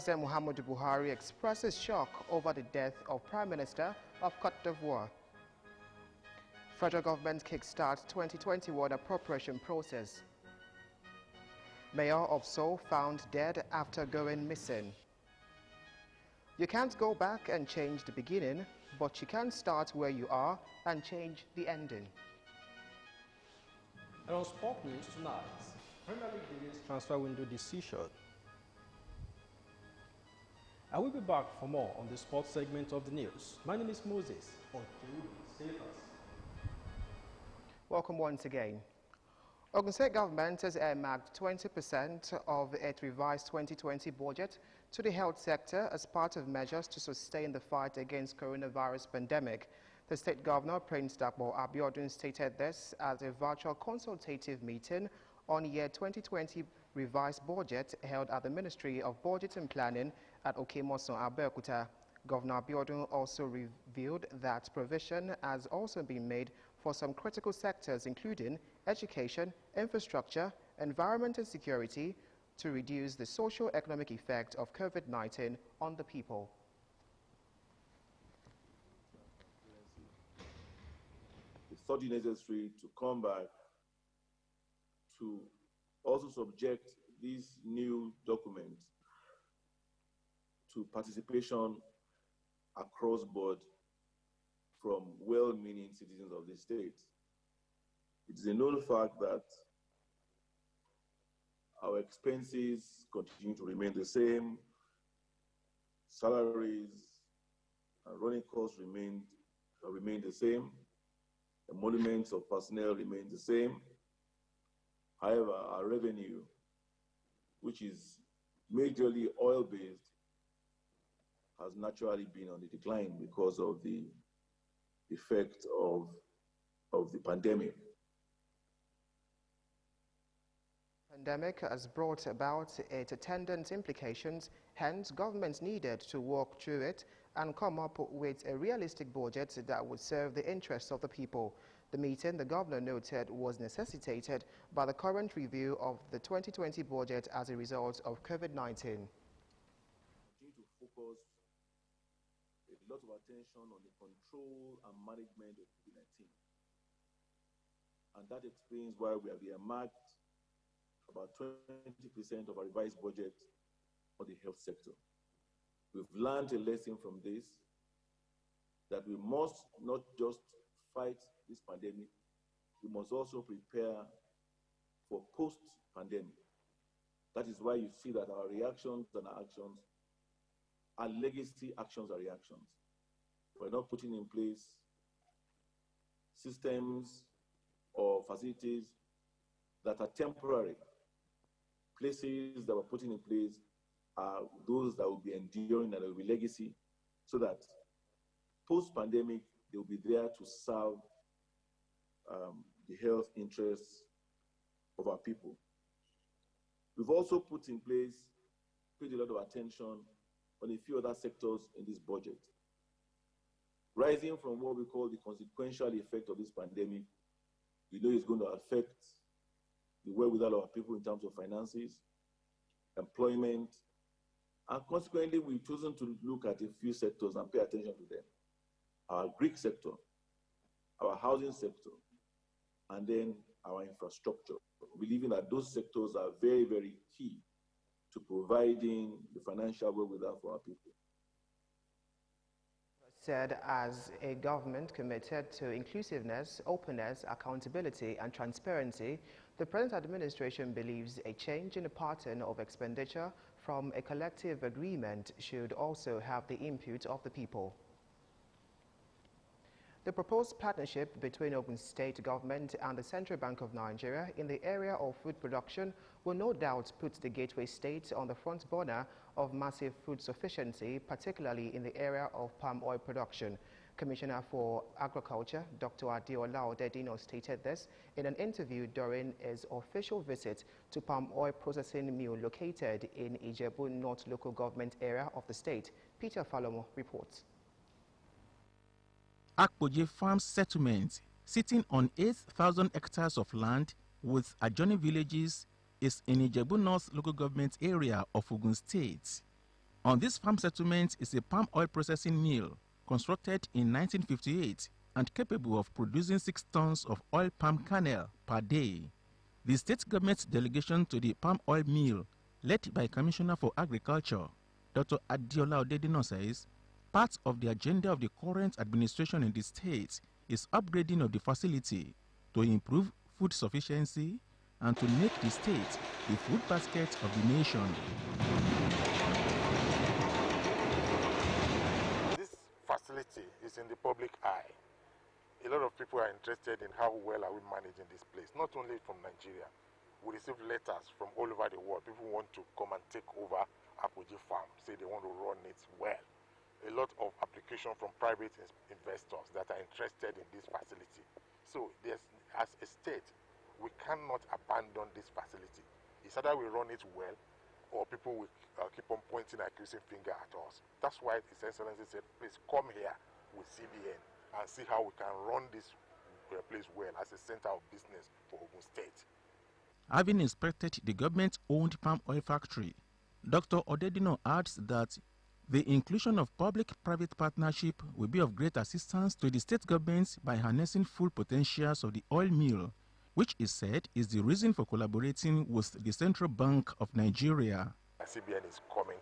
President Muhammadu Buhari expresses shock over the death of Prime Minister of Côte d'Ivoire. Federal government kickstarts 2021 appropriation process. Mayor of Seoul found dead after going missing. You can't go back and change the beginning, but you can start where you are and change the ending. And on sport news tonight, Premier League begins transfer window decision. I will be back for more on the sports segment of the news. My name is Moses. Stay with us. Welcome once again. Ogun State government has earmarked 20% of its revised 2020 budget to the health sector as part of measures to sustain the fight against coronavirus pandemic. The state governor, Prince Dapo Abiodun, stated this at a virtual consultative meeting on year 2020 revised budget held at the Ministry of Budget and Planning at Okemoson, Abeokuta. Governor Abiodun also revealed that provision has also been made for some critical sectors including education, infrastructure, environment and security to reduce the socio-economic effect of COVID-19 on the people. It's thought it necessary to come back to also subject these new documents to participation across board from well-meaning citizens of the state. It is a known fact that our expenses continue to remain the same, salaries and running costs remain the same, emoluments of personnel remain the same. However, our revenue, which is majorly oil-based, has naturally been on the decline because of the effect of the pandemic. Pandemic has brought about its attendant implications, hence governments needed to work through it and come up with a realistic budget that would serve the interests of the people. The meeting, the governor noted, was necessitated by the current review of the 2020 budget as a result of COVID-19. Continue to focus a lot of attention on the control and management of COVID-19. And that explains why we have earmarked about 20% of our revised budget for the health sector. We've learned a lesson from this, that we must not just fight this pandemic, we must also prepare for post-pandemic. That is why you see that our reactions and our actions are legacy actions and reactions. We're not putting in place systems or facilities that are temporary. Places that we're putting in place are those that will be enduring and will be legacy, so that post-pandemic, they will be there to serve the health interests of our people. We've also paid a lot of attention on a few other sectors in this budget. Rising from what we call the consequential effect of this pandemic, we know it's going to affect the wherewithal of our people in terms of finances, employment, and consequently, we've chosen to look at a few sectors and pay attention to them. Our Greek sector, our housing sector, and then our infrastructure, believing that those sectors are very, very key to providing the financial wherewithal for our people. Said as a government committed to inclusiveness, openness, accountability and transparency, the present administration believes a change in the pattern of expenditure from a collective agreement should also have the input of the people. The proposed partnership between Ogun State government and the Central Bank of Nigeria in the area of food production will no doubt put the Gateway State on the front burner of massive food sufficiency, particularly in the area of palm oil production. Commissioner for Agriculture, Dr. Adeola Odedino, stated this in an interview during his official visit to palm oil processing mill located in Ijebu North local government area of the state. Peter Falomo reports. Akpoje Farm Settlement, sitting on 8,000 hectares of land with adjoining villages, is in Ijebu North local government area of Ogun State. On this farm settlement is a palm oil processing mill constructed in 1958 and capable of producing 6 tons of oil palm kernel per day. The state government delegation to the palm oil mill, led by Commissioner for Agriculture, Dr. Adiola Odedino, says part of the agenda of the current administration in the state is upgrading of the facility to improve food sufficiency and to make the state the food basket of the nation. This facility is in the public eye. A lot of people are interested in how well are we managing this place, not only from Nigeria. We receive letters from all over the world. People want to come and take over Ogtv farm, say they want to run it well. A lot of application from private investors that are interested in this facility. So as a state, we cannot abandon this facility. It's either we run it well or people will keep on pointing an accusing finger at us. That's why His Excellency said, please come here with CBN and see how we can run this place well as a center of business for Ogun State. Having inspected the government-owned palm oil factory, Dr. Odedino adds that the inclusion of public-private partnership will be of great assistance to the state government by harnessing full potentials of the oil mill, which is said is the reason for collaborating with the Central Bank of Nigeria. CBN is coming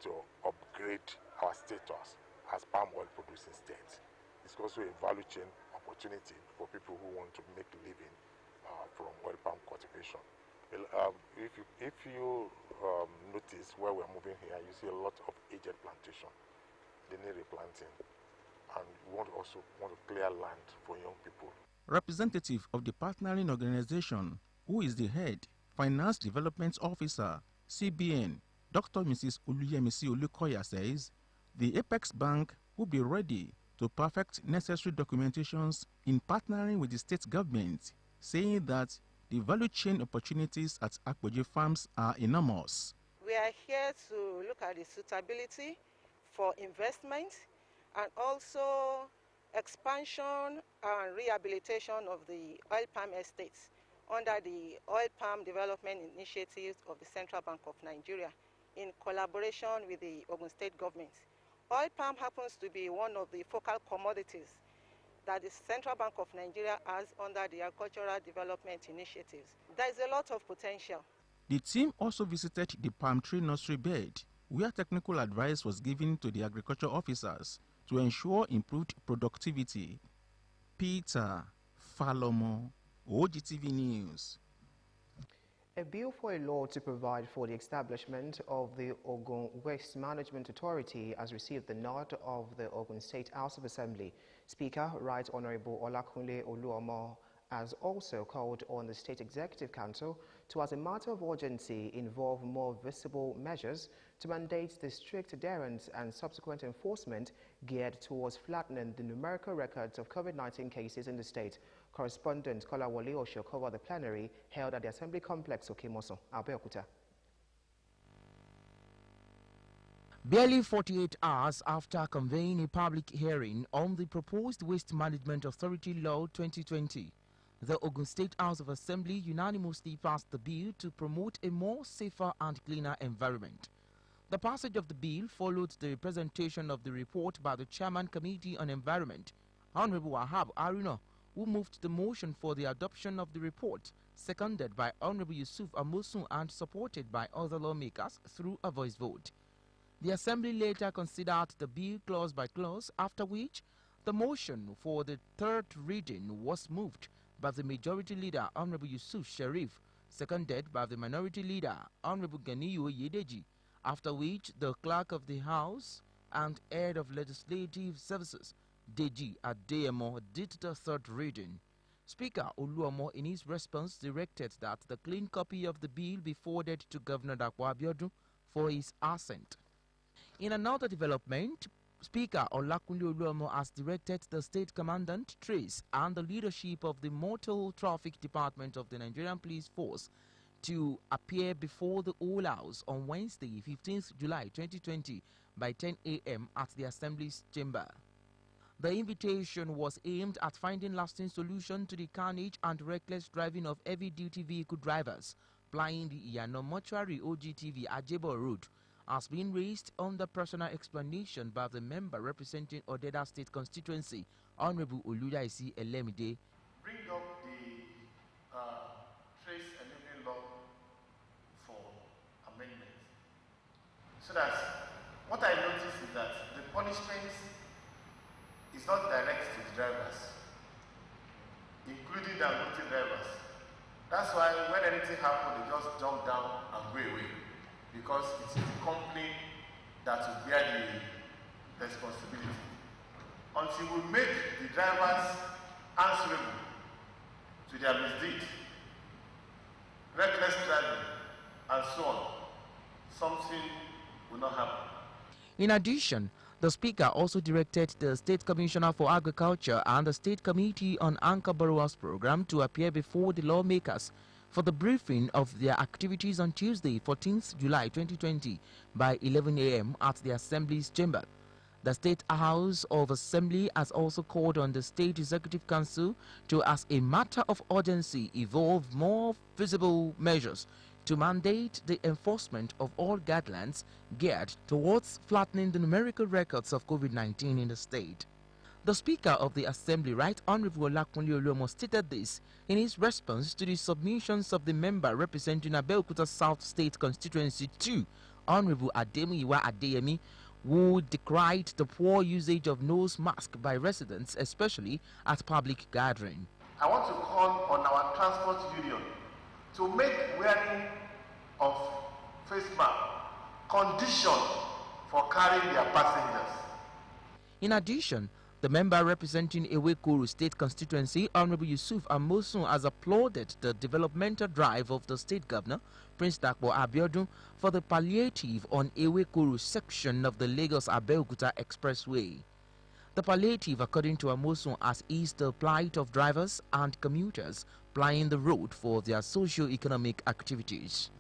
to upgrade our status as palm oil producing state. It's also a value chain opportunity for people who want to make a living from oil palm cultivation. If you notice where we're moving here, you see a lot of aged plantation. They need replanting, and we also want to clear land for young people. Representative of the partnering organization, who is the head Finance Development Officer, CBN, Dr. Mrs. Oluyemisi Olukoya, says the Apex Bank will be ready to perfect necessary documentations in partnering with the state government, saying that the value chain opportunities at Ogtv farms are enormous. We are here to look at the suitability for investment and also expansion and rehabilitation of the oil palm estates under the Oil Palm Development Initiatives of the Central Bank of Nigeria in collaboration with the Ogun State government. Oil palm happens to be one of the focal commodities that the Central Bank of Nigeria has under the Agricultural Development Initiatives. There is a lot of potential. The team also visited the palm tree nursery bed, where technical advice was given to the agriculture officers to ensure improved productivity. Peter Falomo, Ogtv News. A bill for a law to provide for the establishment of the Ogun Waste Management Authority has received the nod of the Ogun State House of Assembly. Speaker Right Honorable Olakunle Oluomo has also called on the State Executive Council to, as a matter of urgency, involve more visible measures to mandate the strict adherence and subsequent enforcement geared towards flattening the numerical records of COVID-19 cases in the state. Correspondent Kolawole Osho covered the plenary held at the Assembly Complex, Okemoso, Abeokuta. Barely 48 hours after convening a public hearing on the proposed Waste Management Authority Law 2020, the Ogun State House of Assembly unanimously passed the bill to promote a more safer and cleaner environment. The passage of the bill followed the presentation of the report by the Chairman Committee on Environment, Honorable Wahab Aruna, who moved the motion for the adoption of the report, seconded by Honorable Yusuf Amosun and supported by other lawmakers through a voice vote. The Assembly later considered the bill clause by clause, after which the motion for the third reading was moved by the Majority Leader, Honorable Yusuf Sharif, seconded by the Minority Leader, Honorable Ganiyu Yedeji, after which the Clerk of the House and Head of Legislative Services, Deji Adeyemo, did the third reading. Speaker Oluomo, in his response, directed that the clean copy of the bill be forwarded to Governor Dapo Abiodun for his assent. In another development, Speaker Olakunle Oluomo has directed the State Commandant, Trace, and the leadership of the Motor Traffic Department of the Nigerian Police Force to appear before the Whole House on Wednesday, 15th July 2020 by 10 a.m. at the Assembly's chamber. The invitation was aimed at finding lasting solution to the carnage and reckless driving of heavy-duty vehicle drivers plying the Iyano Mortuary Ogtv Ajebo Road has been raised under personal explanation by the member representing Odeda State constituency, Honorable Oludaisi Elemide. Bring up the trace enabling law for amendment. So that what I noticed is that the punishment is not direct to the drivers, including the unlucky drivers. That's why when anything happens, they just jump down and go away, because it is the company that will bear the responsibility. Until we make the drivers answerable to their misdeed, reckless driving, and so on, something will not happen. In addition, the Speaker also directed the State Commissioner for Agriculture and the State Committee on Anchor Borrowers Program to appear before the lawmakers for the briefing of their activities on Tuesday, 14th July 2020 by 11 a.m. at the Assembly's chamber. The State House of Assembly has also called on the State Executive Council to, as a matter of urgency, evolve more feasible measures to mandate the enforcement of all guidelines geared towards flattening the numerical records of COVID-19 in the state. The Speaker of the Assembly, Right Honorable Olakunle Oluomo, stated this in his response to the submissions of the member representing Abeokuta South State Constituency 2, Honorable Ademiyiwa Adeyemi, who decried the poor usage of nose mask by residents, especially at public gathering. I want to call on our transport union to make wearing of face mask condition for carrying their passengers. In addition, the member representing Ewekuru State Constituency, Honorable Yusuf Amosun, has applauded the developmental drive of the state governor, Prince Dakpo Abiodun, for the palliative on Ewekuru section of the Lagos-Abeokuta Expressway. The palliative, according to Amosun, has eased the plight of drivers and commuters plying the road for their socio-economic activities.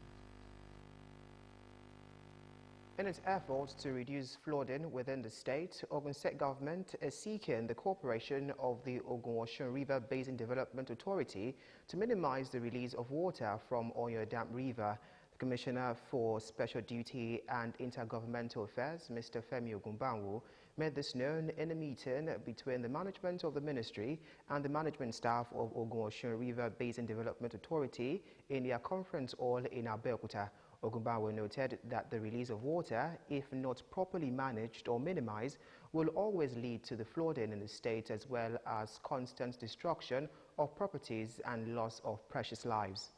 In its efforts to reduce flooding within the state, Ogun State government is seeking the cooperation of the Ogun-Osun River Basin Development Authority to minimize the release of water from Oyo Dam River. The Commissioner for Special Duty and Intergovernmental Affairs, Mr. Femi Ogunbanwo, made this known in a meeting between the management of the ministry and the management staff of Ogun-Osun River Basin Development Authority in their conference hall in Abeokuta. Ogunbanwo noted that the release of water, if not properly managed or minimized, will always lead to the flooding in the state, as well as constant destruction of properties and loss of precious lives.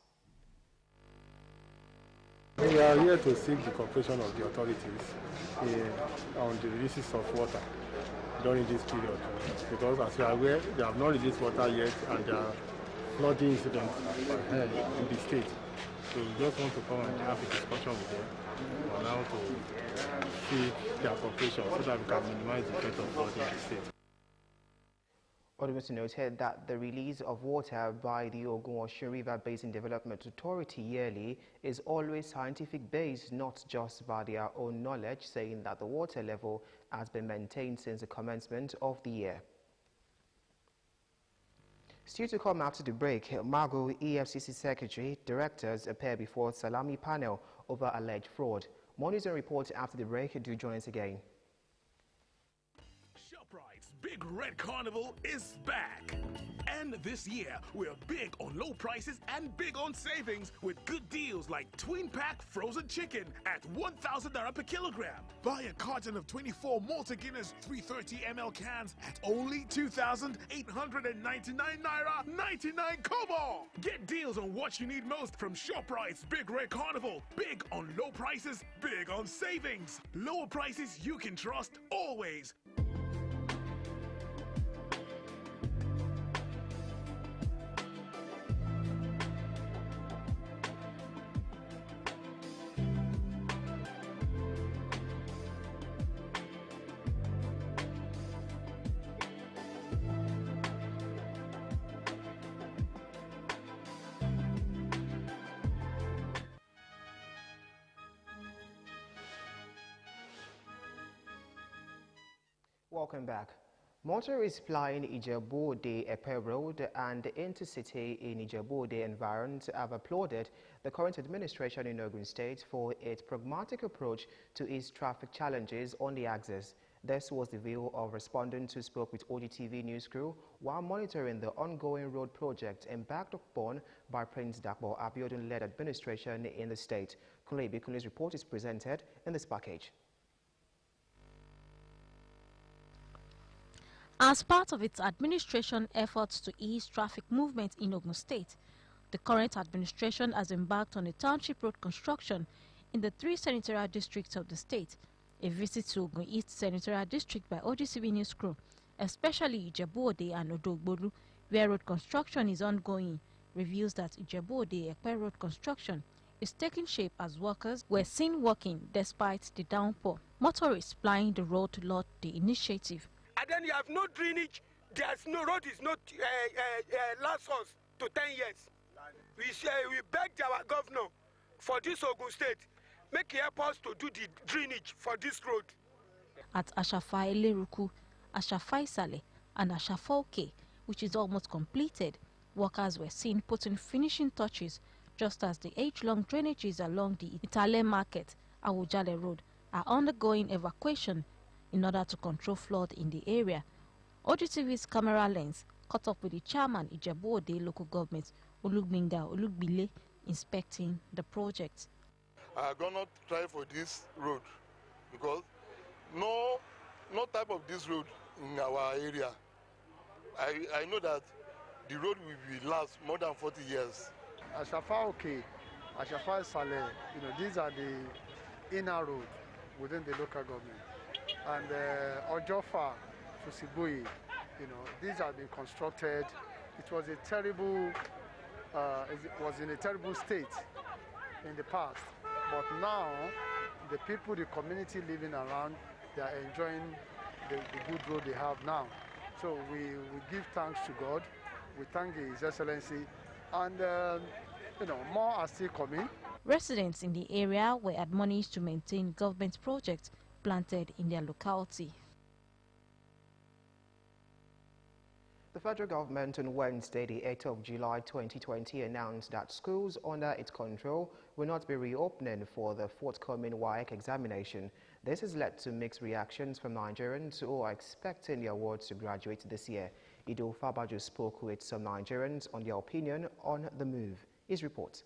We are here to seek the cooperation of the authorities on the releases of water during this period, because as you are aware, they have not released water yet and there are flooding incidents in the state. So we just want to come and have a discussion with them on how to seek their cooperation so that we can minimize the effect of flooding in the state. Odumisi noted that the release of water by the Ogun-Osun River Basin Development Authority yearly is always scientific based, not just by their own knowledge, saying that the water level has been maintained since the commencement of the year. Still to come after the break, Mago EFCC Secretary Directors appear before Salami panel over alleged fraud. More news and reports after the break. Do join us again. ShopRite's Big Red Carnival is back. And this year, we're big on low prices and big on savings with good deals like twin pack frozen chicken at 1,000 naira per kilogram. Buy a carton of 24 Malta Guinness 330 ml cans at only 2,899 naira 99 kobo. Get deals on what you need most from ShopRite's Big Red Carnival. Big on low prices, big on savings. Lower prices you can trust always. Welcome back. Motorists plying Ijebu-Ode-Epe Road and the intercity in Ijebu-Ode environs have applauded the current administration in Ogun State for its pragmatic approach to ease traffic challenges on the axis. This was the view of respondents who spoke with Ogtv news crew while monitoring the ongoing road project embarked upon by Prince Dakbo Abiodun-led administration in the state. Kunle Ibikunle's report is presented in this package. As part of its administration efforts to ease traffic movement in Ogun State, the current administration has embarked on a township road construction in the 3 senatorial districts of the state. A visit to Ogun East Senatorial District by OGCB News crew, especially Ijebu-Ode and Odogboru, where road construction is ongoing, reveals that Ijebu-Ode-Epe road construction is taking shape as workers were seen working despite the downpour. Motorists plying the road to laud the initiative. And then you have no drainage, there's no road, is not last us to 10 years. We begged our governor for this Ogun State, make he help us to do the drainage for this road. At Ashafa Eleruku, Ashafa Isale and Ashafa Oke, which is almost completed, workers were seen putting finishing touches, just as the age-long drainages along the Itale Market, Awujale Road, are undergoing evacuation in order to control flood in the area. OGTV's camera lens caught up with the chairman Ijebu-Ode local government, Olugbenga Olugbile, inspecting the project. I are gonna try for this road because no type of this road in our area. I know that the road will last more than 40 years. Ashafa Oke, Ashafa Isale, these are the inner road within the local government. And Ojofa, Fusibui, these have been constructed. It was a terrible, it was in a terrible state in the past. But now, the people, the community living around, they are enjoying the good road they have now. So we give thanks to God. We thank His Excellency. And, more are still coming. Residents in the area were admonished to maintain government projects planted in their locality. The federal government on Wednesday, the 8th of July 2020, announced that schools under its control will not be reopening for the forthcoming WAEC examination. This has led to mixed reactions from Nigerians who are expecting their wards to graduate this year. Ido Fabajo spoke with some Nigerians on their opinion on the move. His report.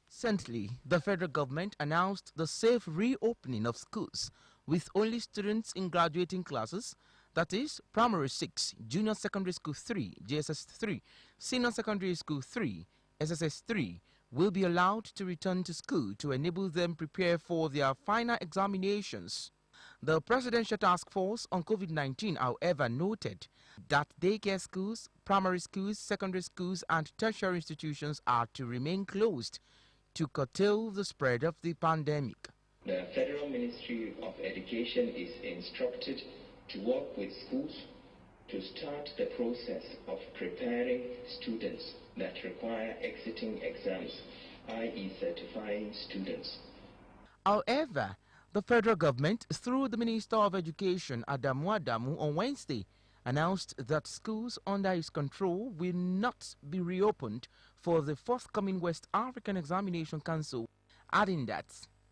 Recently, the federal government announced the safe reopening of schools with only students in graduating classes, that is, Primary 6, Junior Secondary School 3, JSS 3, Senior Secondary School 3, SSS 3, will be allowed to return to school to enable them prepare for their final examinations. The Presidential Task Force on COVID-19, however, noted that daycare schools, primary schools, secondary schools and tertiary institutions are to remain closed to curtail the spread of the pandemic. The Federal Ministry of Education is instructed to work with schools to start the process of preparing students that require exiting exams, i.e. certifying students. However, the federal government, through the Minister of Education, Adamu Adamu, on Wednesday, announced that schools under its control will not be reopened for the forthcoming West African Examination Council, adding that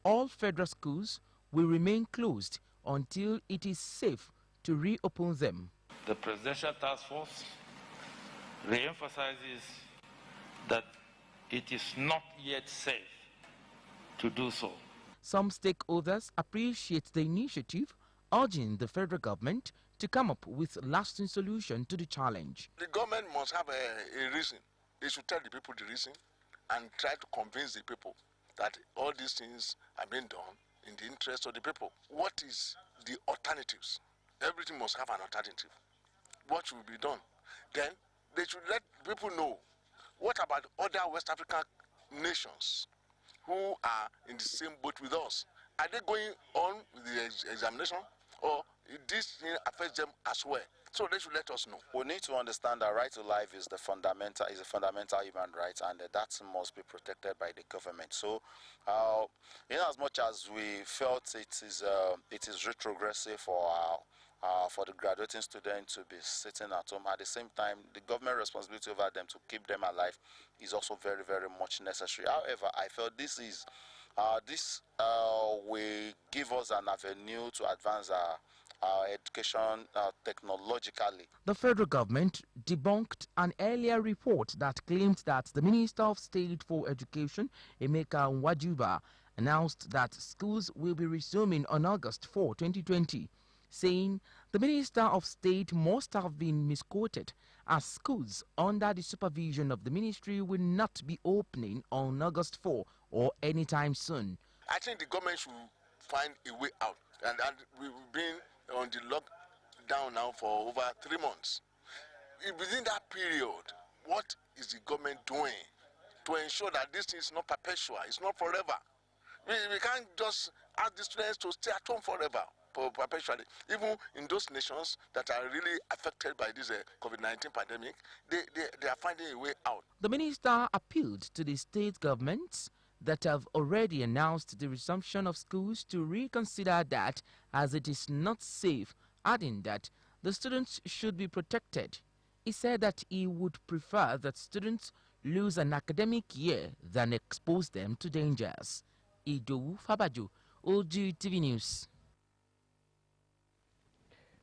all federal schools will remain closed until it is safe to reopen them. The Presidential Task Force re-emphasizes that it is not yet safe to do so. Some stakeholders appreciate the initiative, urging the federal government to come up with a lasting solution to the challenge. The government must have a reason. They should tell the people the reason and try to convince the people that all these things are being done in the interest of the people. What is the alternatives? Everything must have an alternative. What should be done? Then they should let people know, what about other West African nations who are in the same boat with us? Are they going on with the examination, or this thing affects them as well? So they should let us know. We need to understand that right to life is a fundamental human right, and that must be protected by the government. So, in as much as we felt it is retrogressive for for the graduating students to be sitting at home. At the same time, the government responsibility over them to keep them alive is also very, very much necessary. However, I felt this will give us an avenue to advance our education technologically. The federal government debunked an earlier report that claimed that the Minister of State for Education, Emeka Nwajuba, announced that schools will be resuming on August 4, 2020, saying the Minister of State must have been misquoted, as schools under the supervision of the ministry will not be opening on August 4 or anytime soon. I think the government should find a way out, and we've been on the lockdown now for over 3 months. Within that period, what is the government doing to ensure that this is not perpetual, it's not forever? We can't just ask the students to stay at home forever, perpetually. Even in those nations that are really affected by this COVID-19 pandemic, they are finding a way out. The minister appealed to the state governments that have already announced the resumption of schools to reconsider that, as it is not safe, adding that the students should be protected. He said that he would prefer that students lose an academic year than expose them to dangers. Idowu Fabaju, Ogtv News.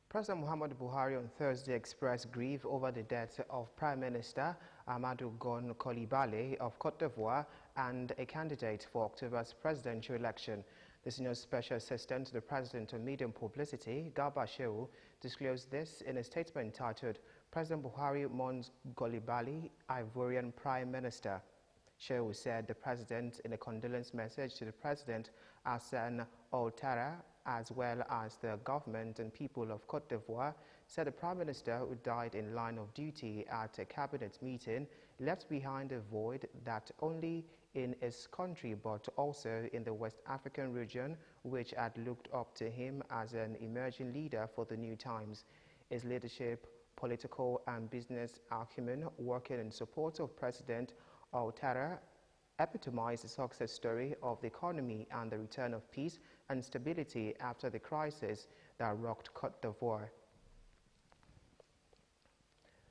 President Muhammadu Buhari on Thursday expressed grief over the death of Prime Minister Amadou Gon Coulibaly of Côte d'Ivoire and a candidate for October's presidential election. The senior special assistant to the president on media and publicity, Garba Shehu, disclosed this in a statement titled, "President Buhari mourns Coulibaly, Ivorian Prime Minister." Shehu said the president, in a condolence message to the president, Hassan Ouattara, as well as the government and people of Côte d'Ivoire, said the Prime Minister, who died in line of duty at a cabinet meeting, left behind a void that only in his country but also in the West African region, which had looked up to him as an emerging leader for the new times. His leadership, political and business acumen, working in support of President Ouattara, epitomized the success story of the economy and the return of peace and stability after the crisis that rocked Côte d'Ivoire.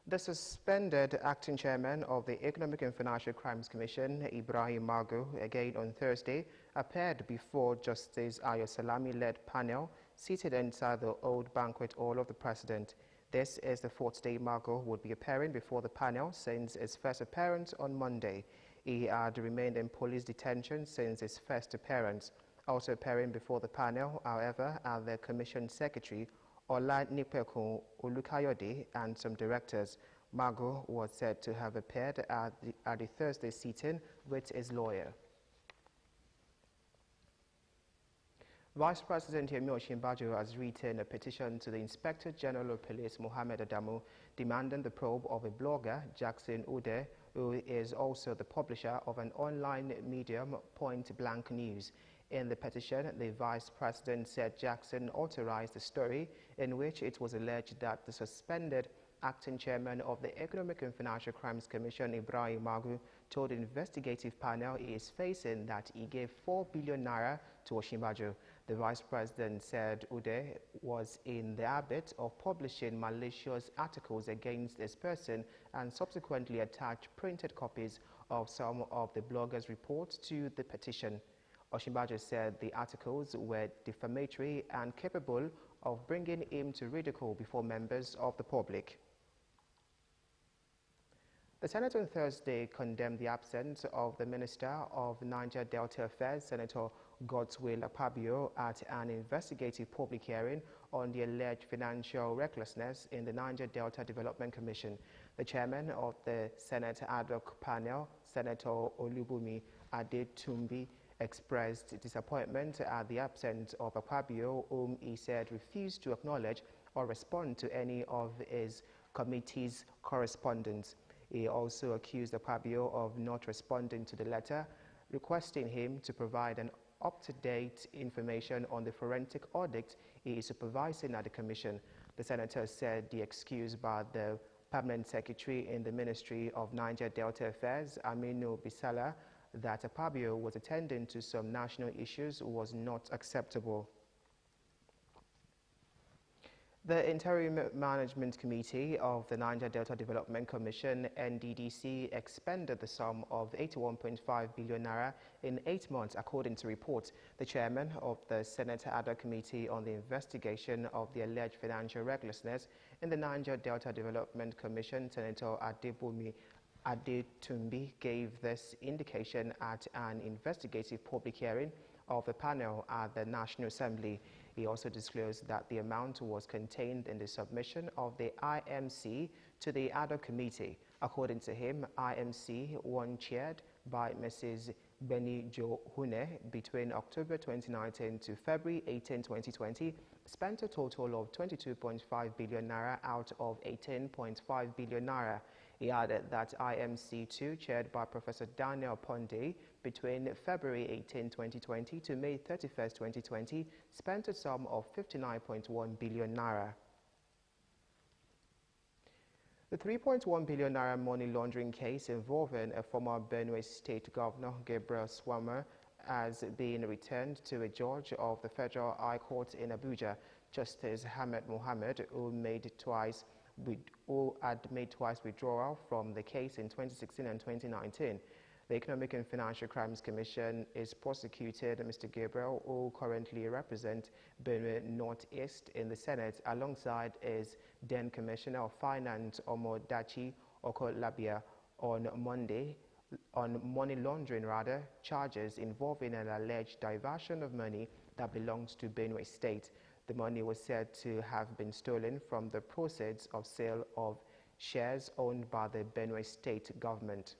The suspended acting chairman of the Economic and Financial Crimes Commission, Ibrahim Magu, again on Thursday, appeared before Justice Ayo Salami-led panel seated inside the old banquet hall of the president. This is the fourth day Magu would be appearing before the panel since his first appearance on Monday. He had remained in police detention since his first appearance. Also appearing before the panel, however, are the Commission Secretary, Ola Nipekun Olukayode, and some directors. Magu was said to have appeared at the Thursday sitting with his lawyer. Vice President Yemi Osinbajo has written a petition to the Inspector General of Police, Mohammed Adamu, demanding the probe of a blogger, Jackson Ude, who is also the publisher of an online medium, Point Blank News. In the petition, the Vice President said Jackson authorized a story in which it was alleged that the suspended acting chairman of the Economic and Financial Crimes Commission, Ibrahim Magu, told the investigative panel he is facing that he gave 4 billion naira to Osinbajo. The Vice President said Ude was in the habit of publishing malicious articles against this person and subsequently attached printed copies of some of the blogger's reports to the petition. Osinbajo said the articles were defamatory and capable of bringing him to ridicule before members of the public. The Senate on Thursday condemned the absence of the Minister of Niger Delta Affairs, Senator Godswill Akpabio, at an investigative public hearing on the alleged financial recklessness in the Niger Delta Development Commission. The chairman of the Senate ad hoc panel, Senator Olubumi Adetumbi, expressed disappointment at the absence of Akpabio, whom he said refused to acknowledge or respond to any of his committee's correspondence. He also accused Akpabio of not responding to the letter, requesting him to provide an up-to-date information on the forensic audit he is supervising at the Commission. The senator said the excuse by the Permanent Secretary in the Ministry of Niger Delta Affairs, Aminu Bisala, that Akpabio was attending to some national issues was not acceptable. The Interim Management Committee of the Niger Delta Development Commission, NDDC, expended the sum of 81.5 billion naira in 8 months, according to reports. The chairman of the Senate Ad hoc Committee on the investigation of the alleged financial recklessness in the Niger Delta Development Commission, Senator Adebomi Adetumbi, gave this indication at an investigative public hearing of the panel at the National Assembly. He also disclosed that the amount was contained in the submission of the IMC to the Ad hoc Committee. According to him, IMC, one chaired by Mrs. Benny Jo Hune, between October 2019 to February 18, 2020, spent a total of 22.5 billion naira out of 18.5 billion naira. He added that IMC2, chaired by Professor Daniel Ponde, between February 18, 2020 to May 31, 2020, spent a sum of 59.1 billion naira. The 3.1 billion naira money laundering case involving a former Benue State Governor, Gabriel Swama, has been returned to a judge of the Federal High Court in Abuja, Justice Ahmed Mohammed, who had made twice withdrawal from the case in 2016 and 2019. The Economic and Financial Crimes Commission is prosecuted Mr. Gabriel, who currently represents Benue Northeast in the Senate, alongside his then Commissioner of Finance, Omodachi Okolabia, on money laundering charges involving an alleged diversion of money that belongs to Benue State. The money was said to have been stolen from the proceeds of sale of shares owned by the Benue State government.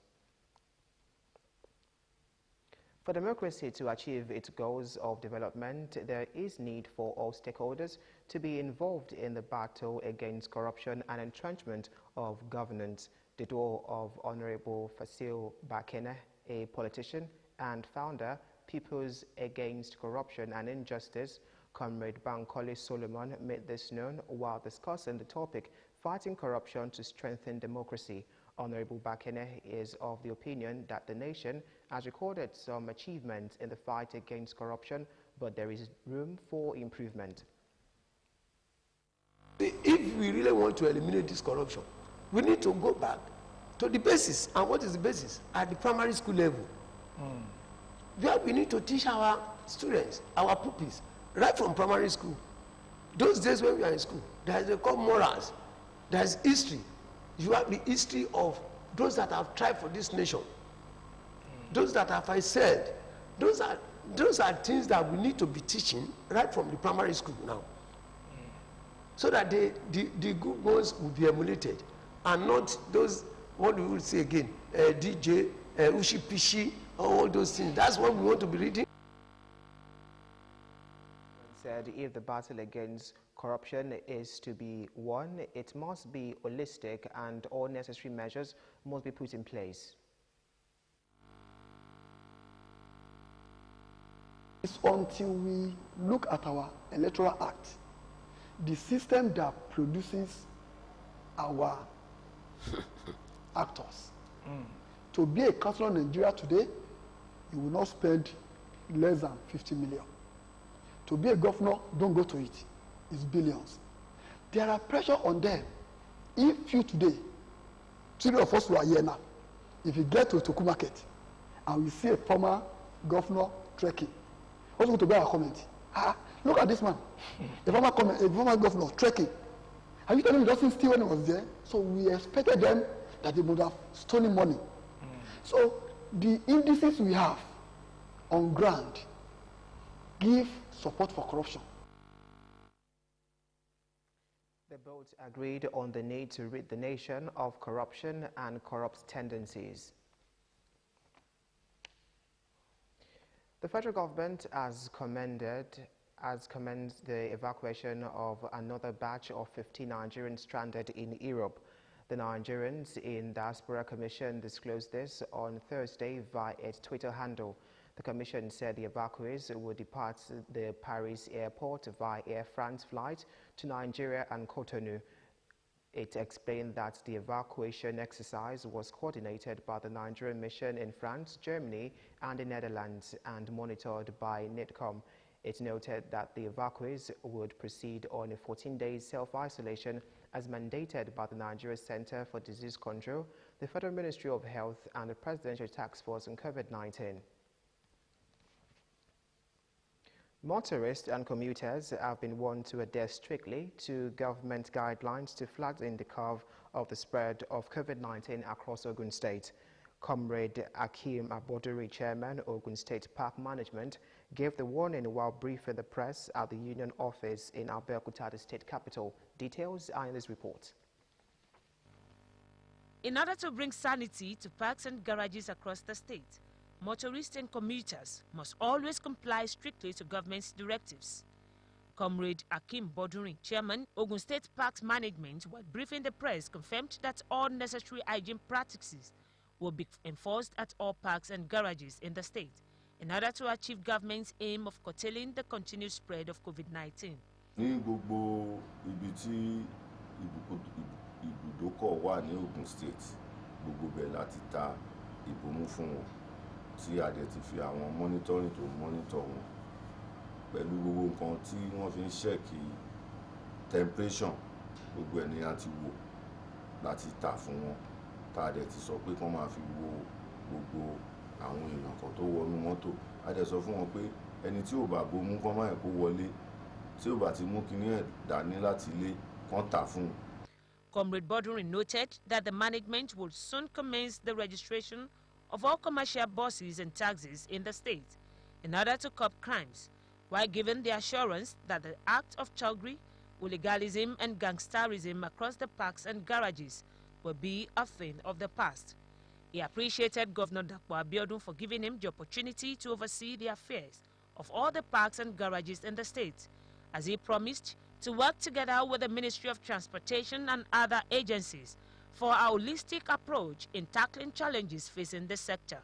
For democracy to achieve its goals of development, there is need for all stakeholders to be involved in the battle against corruption and entrenchment of governance. The duo of Honorable Fasil Bakene, a politician and founder, Peoples Against Corruption and Injustice, Comrade Bankole Solomon, made this known while discussing the topic, Fighting Corruption to Strengthen Democracy. Honorable Bakene is of the opinion that the nation has recorded some achievements in the fight against corruption, but there is room for improvement. If we really want to eliminate this corruption, we need to go back to the basis. And what is the basis? At the primary school level. There we need to teach our students, our pupils, right from primary school. Those days when we are in school, there is a called morals, there is history. You have the history of those that have tried for this nation, those that have excelled. Those are things that we need to be teaching right from the primary school now, so that the good ones will be emulated, and not those, what we will say again, DJ, Ushi Pishi, all those things. That's what we want to be reading. Said if the battle against corruption is to be won, it must be holistic and all necessary measures must be put in place. It's until we look at our Electoral Act, the system that produces our actors. To be a councillor in Nigeria today, you will not spend less than 50 million. To be a governor, don't go to it. It's billions. There are pressure on them. If you today, three of us who are here now, if you get to Toku Market and we see a former governor trekking, what's going to be our comment? Look at this man. A former governor trekking. Have you told him he doesn't steal when he was there? So we expected them that they would have stolen money. So the indices we have on ground give support for corruption. The both agreed on the need to rid the nation of corruption and corrupt tendencies. The federal government has commended the evacuation of another batch of 50 Nigerians stranded in Europe. The Nigerians in Diaspora Commission disclosed this on Thursday via its Twitter handle. The Commission said the evacuees would depart the Paris airport via Air France flight to Nigeria and Cotonou. It explained that the evacuation exercise was coordinated by the Nigerian mission in France, Germany, and the Netherlands and monitored by NITCOM. It noted that the evacuees would proceed on a 14-day self-isolation as mandated by the Nigeria Center for Disease Control, the Federal Ministry of Health, and the Presidential Task Force on COVID-19. Motorists and commuters have been warned to adhere strictly to government guidelines to flatten the curve of the spread of COVID-19 across Ogun State. Comrade Akim Aboduri, Chairman, Ogun State Park Management, gave the warning while briefing the press at the union office in Abeokuta, the state capital. Details are in this report. In order to bring sanity to parks and garages across the state, motorists and commuters must always comply strictly to government's directives. Comrade Akim Boduri, Chairman, Ogun State Parks Management, while briefing the press, confirmed that all necessary hygiene practices will be enforced at all parks and garages in the state in order to achieve government's aim of curtailing the continued spread of COVID-19. Ní gbogbo ibi tí ibùdókọ̀ wà ní Ogun State, gbogbo bẹ̀ láti ta ìbomú fún wọn tí a dẹ̀ ti fi àwọn monitoring tó monitor wọn pẹ̀lú gbogbo nǹkan tí wọ́n fi ń ṣẹ́ẹ̀kì temperature, gbogbo ẹ̀ ni a ti wò láti tà fún wọn tá a dẹ̀ ti sọ pé kán máa fi wo gbogbo àwọn èèyàn kan tó wọnú mọ́tò. A dẹ̀ sọ fún wọn pé ẹni tí ò bá bomú kán máa kó wọlé, tí ò bá ti mú kinní ẹ̀ dání láti ilé kán tà fún un. Comrade Boduri noted that the management will soon commence the registration of all commercial buses and taxis in the state in order to curb crimes, while giving the assurance that the act of thuggery, hooliganism and gangsterism across the parks and garages will be a thing of the past. He appreciated Governor Dapo Abiodun for giving him the opportunity to oversee the affairs of all the parks and garages in the state, as he promised to work together with the Ministry of Transportation and other agencies for a holistic approach in tackling challenges facing the sector.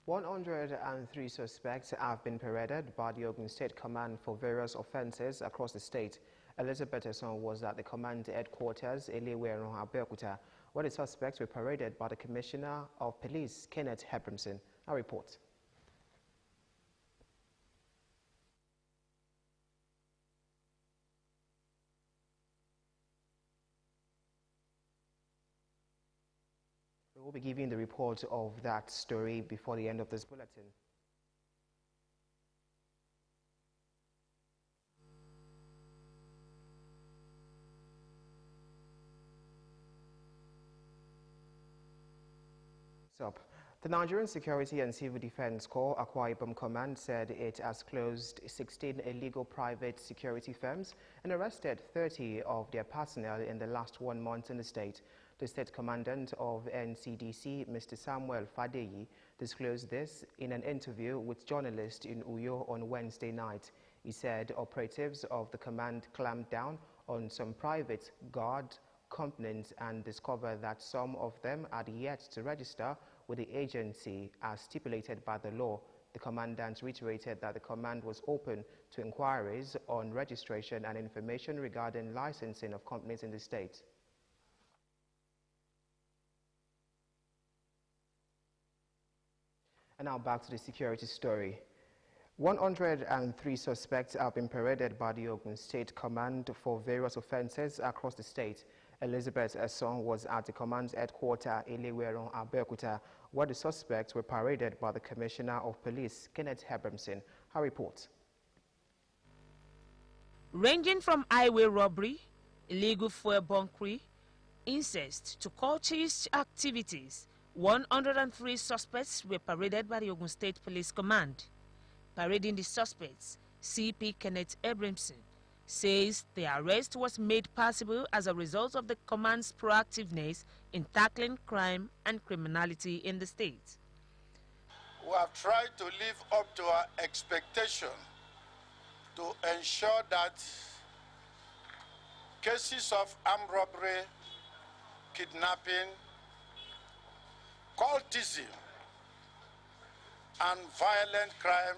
103 suspects have been paraded by the Ogun State Command for various offences across the state. Elizabeth Esson was at the command headquarters, Eleweron, Abeokuta, where the suspects were paraded by the Commissioner of Police, Kenneth Hebramson. A report. We'll be giving the report of that story before the end of this bulletin. The Nigerian Security and Civil Defense Corps, Akwa Ibom Command, said it has closed 16 illegal private security firms and arrested 30 of their personnel in the last 1 month in the state. The state commandant of NCDC, Mr. Samuel Fadeyi, disclosed this in an interview with journalists in Uyo on Wednesday night. He said operatives of the command clamped down on some private guard companies and discovered that some of them had yet to register with the agency as stipulated by the law. The commandant reiterated that the command was open to inquiries on registration and information regarding licensing of companies in the state. And now back to the security story. 103 suspects have been paraded by the Ogun State Command for various offences across the state. Elizabeth Esson was at the command's headquarters, Eleweron, Abeokuta, where the suspects were paraded by the Commissioner of Police, Kenneth Hebramson. Her report. Ranging from highway robbery, illegal fuel bunkering, incest to cultist activities, 103 suspects were paraded by the Ogun State Police Command. Parading the suspects, CP Kenneth Hebramson says the arrest was made possible as a result of the command's proactiveness in tackling crime and criminality in the state. We have tried to live up to our expectation to ensure that cases of armed robbery, kidnapping, cultism, and violent crime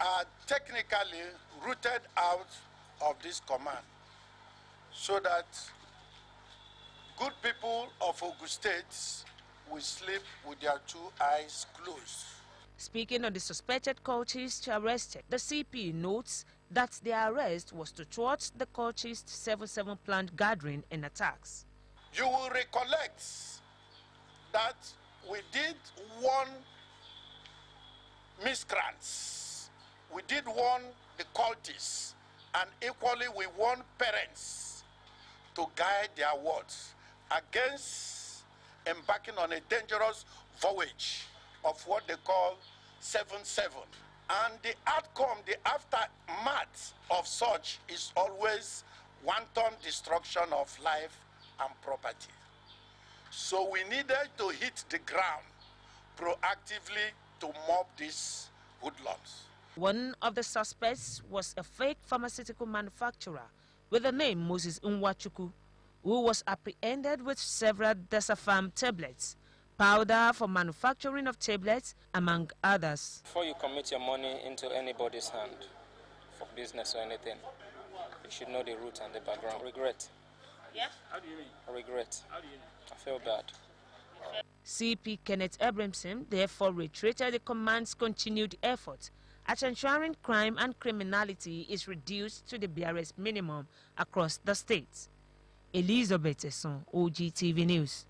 are technically rooted out of this command so that good people of Ogun State will sleep with their 2 eyes closed. Speaking on the suspected cultists arrested, the CP notes that their arrest was to thwart the cultist 7/7 planned gathering and attacks. You will recollect that we did warn miscreants, we did warn the cultists, and equally we warn parents to guide their words against embarking on a dangerous voyage of what they call 7/7. And the outcome, the aftermath of such is always wanton destruction of life and property. So we needed to hit the ground proactively to mob these hoodlums. One of the suspects was a fake pharmaceutical manufacturer with the name Moses Nwachukwu, who was apprehended with several Desafam tablets, powder for manufacturing of tablets, among others. Before you commit your money into anybody's hand for business or anything, you should know the root and the background. Regret. Yeah? How do you mean? Regret. How do you mean? I feel bad. CP Kenneth Abramson therefore reiterated the command's continued effort at ensuring crime and criminality is reduced to the barest minimum across the state. Elizabeth Esson, Ogtv News.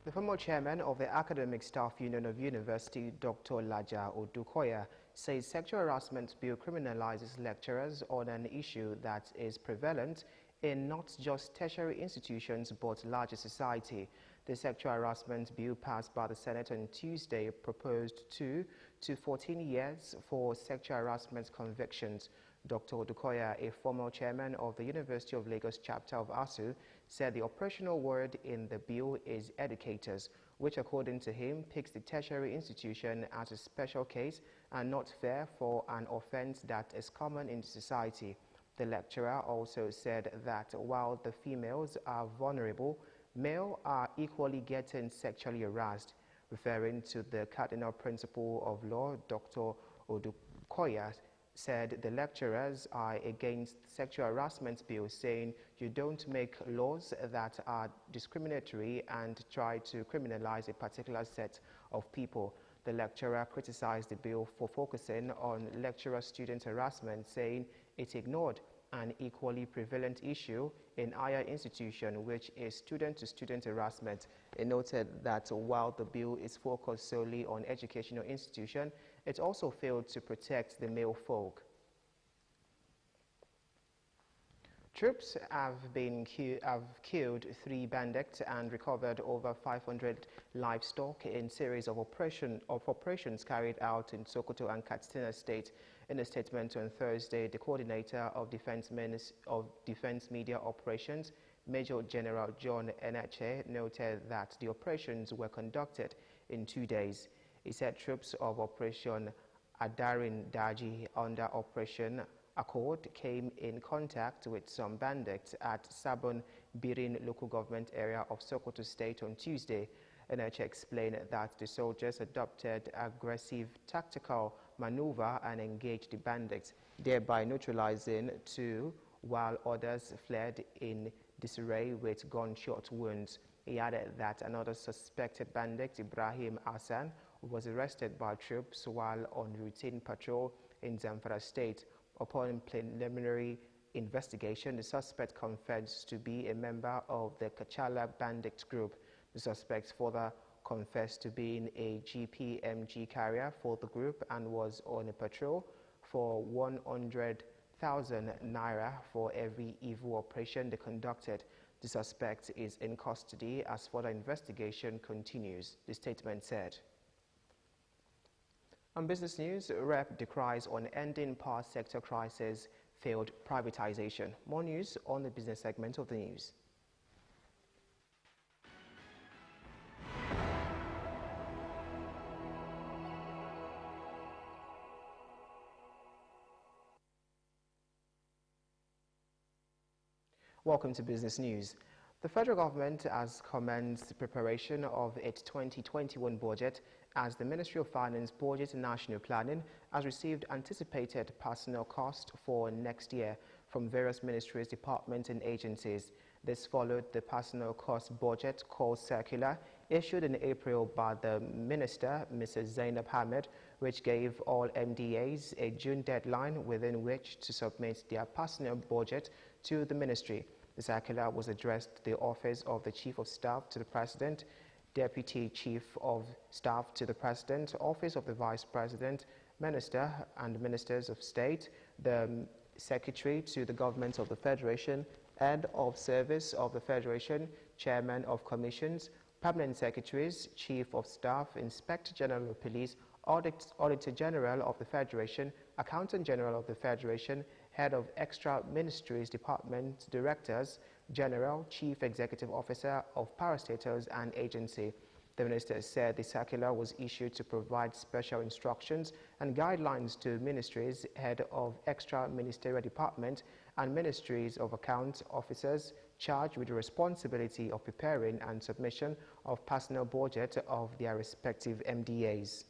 The former chairman of the Academic Staff Union of University, Dr. Laja Odukoya, says sexual harassment bill criminalizes lecturers on an issue that is prevalent in not just tertiary institutions but larger society. The sexual harassment bill passed by the Senate on Tuesday proposed 2 to 14 years for sexual harassment convictions. Dr. Odukoya, a former chairman of the University of Lagos chapter of ASU, said the operational word in the bill is educators, which according to him picks the tertiary institution as a special case and not fair for an offense that is common in society. The lecturer also said that while the females are vulnerable, males are equally getting sexually harassed. Referring to the cardinal principle of law, Dr. Odukoya said the lecturers are against sexual harassment bill, saying you don't make laws that are discriminatory and try to criminalize a particular set of people. The lecturer criticized the bill for focusing on lecturer-student harassment, saying it ignored an equally prevalent issue in higher institution, which is student-to-student harassment. It noted that while the bill is focused solely on educational institutions, it also failed to protect the male folk. Troops have killed 3 bandits and recovered over 500 livestock in series of operations carried out in Sokoto and Katsina State. In a statement on Thursday, the coordinator of Defense Media Operations, Major General John Enache, noted that the operations were conducted in 2 days. He said troops of Operation Adarin Daji under Operation Accord came in contact with some bandits at Sabon Birin local government area of Sokoto State on Tuesday. NH explained that the soldiers adopted aggressive tactical maneuver and engaged the bandits, thereby neutralizing 2, while others fled in disarray with gunshot wounds. He added that another suspected bandit, Ibrahim Hassan, was arrested by troops while on routine patrol in Zamfara State. Upon preliminary investigation, the suspect confessed to be a member of the Kachala bandit group. The suspect further confessed to being a GPMG carrier for the group and was on a patrol for 100,000 naira for every evil operation they conducted. The suspect is in custody as further investigation continues, the statement said. On business news, REP decries on ending power sector crisis, failed privatization. More news on the business segment of the news. Welcome to Business News. The federal government has commenced the preparation of its 2021 budget as the Ministry of Finance Budget and National Planning has received anticipated personnel costs for next year from various ministries, departments and agencies. This followed the personnel cost budget call circular issued in April by the Minister, Mrs. Zainab Ahmed, which gave all MDAs a June deadline within which to submit their personal budget to the ministry. The circular was addressed to the Office of the Chief of Staff to the President, Deputy Chief of Staff to the President, Office of the Vice President, Minister and Ministers of State, the Secretary to the Government of the Federation, Head of Service of the Federation, Chairman of Commissions, Permanent Secretaries, Chief of Staff, Inspector General of Police, Auditor General of the Federation, Accountant General of the Federation, Head of Extra Ministries Department, Directors General, Chief Executive Officer of Parastatals and Agency. The Minister said the circular was issued to provide special instructions and guidelines to ministries, head of extra ministerial department and ministries of account officers charged with the responsibility of preparing and submission of personal budget of their respective MDAs.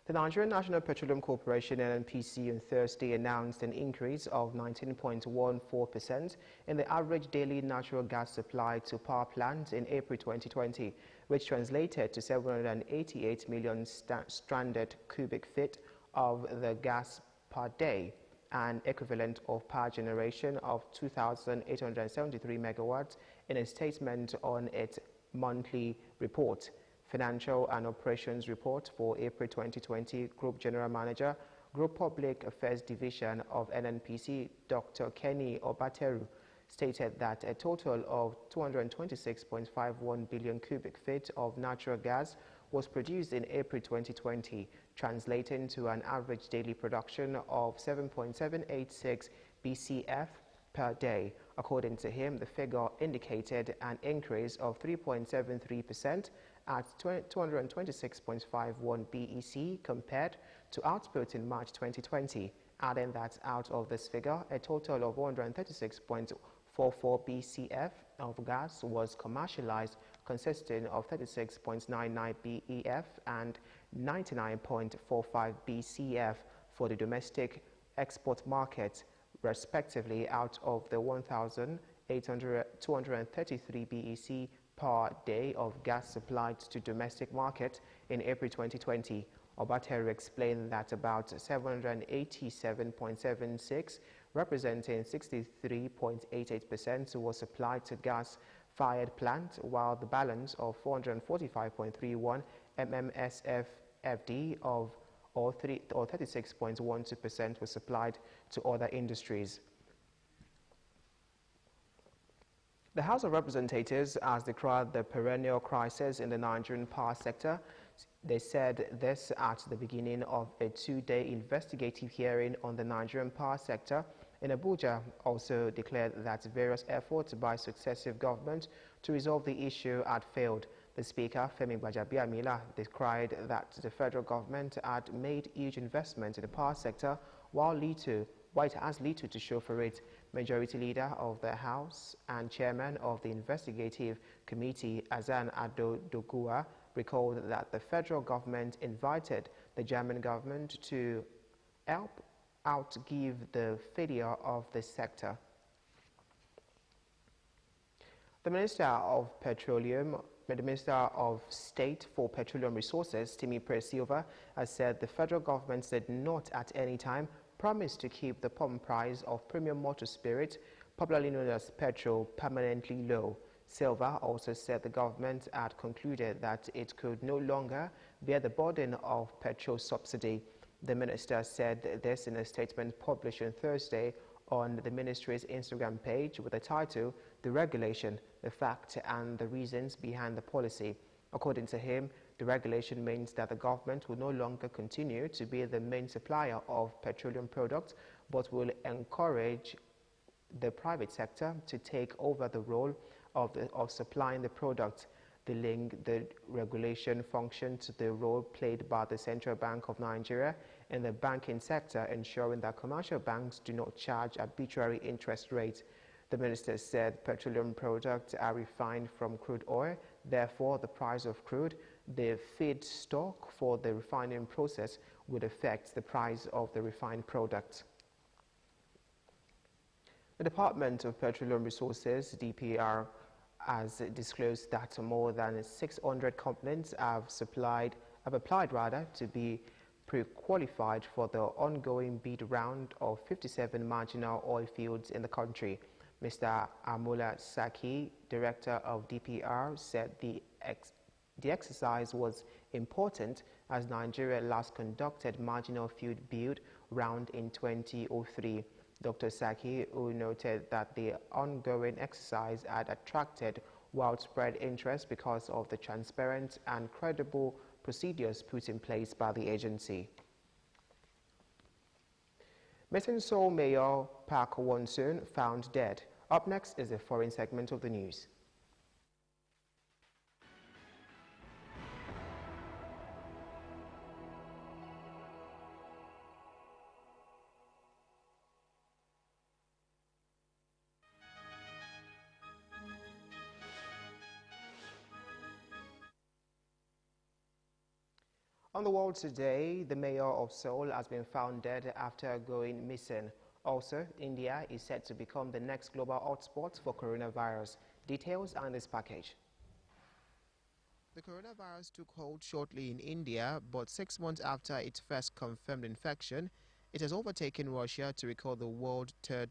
The Nigerian National Petroleum Corporation (NNPC) on Thursday announced an increase of 19.14% in the average daily natural gas supply to power plants in April 2020, which translated to 788 million standard cubic feet of the gas per day, an equivalent of power generation of 2,873 megawatts, in a statement on its monthly report. Financial and Operations Report for April 2020, Group General Manager, Group Public Affairs Division of NNPC, Dr. Kenny Obateru, stated that a total of 226.51 billion cubic feet of natural gas was produced in April 2020, translating to an average daily production of 7.786 BCF per day. According to him, the figure indicated an increase of 3.73% at 226.51 BEC compared to output in March 2020, adding that out of this figure, a total of 136.44 BCF of gas was commercialized, consisting of 36.99 BEF and 99.45 BCF for the domestic export market, respectively, out of the 1,233 BEC per day of gas supplied to domestic market in April 2020. Obateru explained that about 787.76, representing 63.88%, was supplied to gas-fired plant, while the balance of 445.31 MMSF FD or 36.12% was supplied to other industries. The House of Representatives has decried the perennial crisis in the Nigerian power sector. They said this at the beginning of a two-day investigative hearing on the Nigerian power sector in Abuja. Also declared that various efforts by successive governments to resolve the issue had failed. The Speaker, Femi Gbajabiamila, decried that the federal government had made huge investment in the power sector while it has little to show for it. Majority Leader of the House and Chairman of the Investigative Committee, Azan Ado Dogua, recalled that the federal government invited the German government to help outgive the failure of this sector. The Minister of State for Petroleum Resources, Timi Pre-Silva, has said the federal government did not at any time promise to keep the pump price of premium motor spirit, popularly known as petrol, permanently low. Silva also said the government had concluded that it could no longer bear the burden of petrol subsidy. The minister said this in a statement published on Thursday on the ministry's Instagram page with the title, "The Regulation, the Fact and the Reasons Behind the Policy." According to him, the regulation means that the government will no longer continue to be the main supplier of petroleum products, but will encourage the private sector to take over the role of supplying the product. The regulation function to the role played by the Central Bank of Nigeria in the banking sector, ensuring that commercial banks do not charge arbitrary interest rates. The minister said petroleum products are refined from crude oil. Therefore, the price of crude, the feedstock for the refining process, would affect the price of the refined product. The Department of Petroleum Resources, DPR, has disclosed that more than 600 companies have applied to be pre-qualified for the ongoing bid round of 57 marginal oil fields in the country. Mr. Amula Saki, director of DPR, said the exercise was important as Nigeria last conducted marginal field bid round in 2003. Dr. Saki, who noted that the ongoing exercise had attracted widespread interest because of the transparent and credible procedures put in place by the agency. Missing Seoul Mayor Park Won-soon found dead. Up next is a foreign segment of the news. On the world today, the mayor of Seoul has been found dead after going missing. Also, India is set to become the next global hotspot for coronavirus. Details are in this package. The coronavirus took hold shortly in India, but 6 months after its first confirmed infection, it has overtaken Russia to record the world's third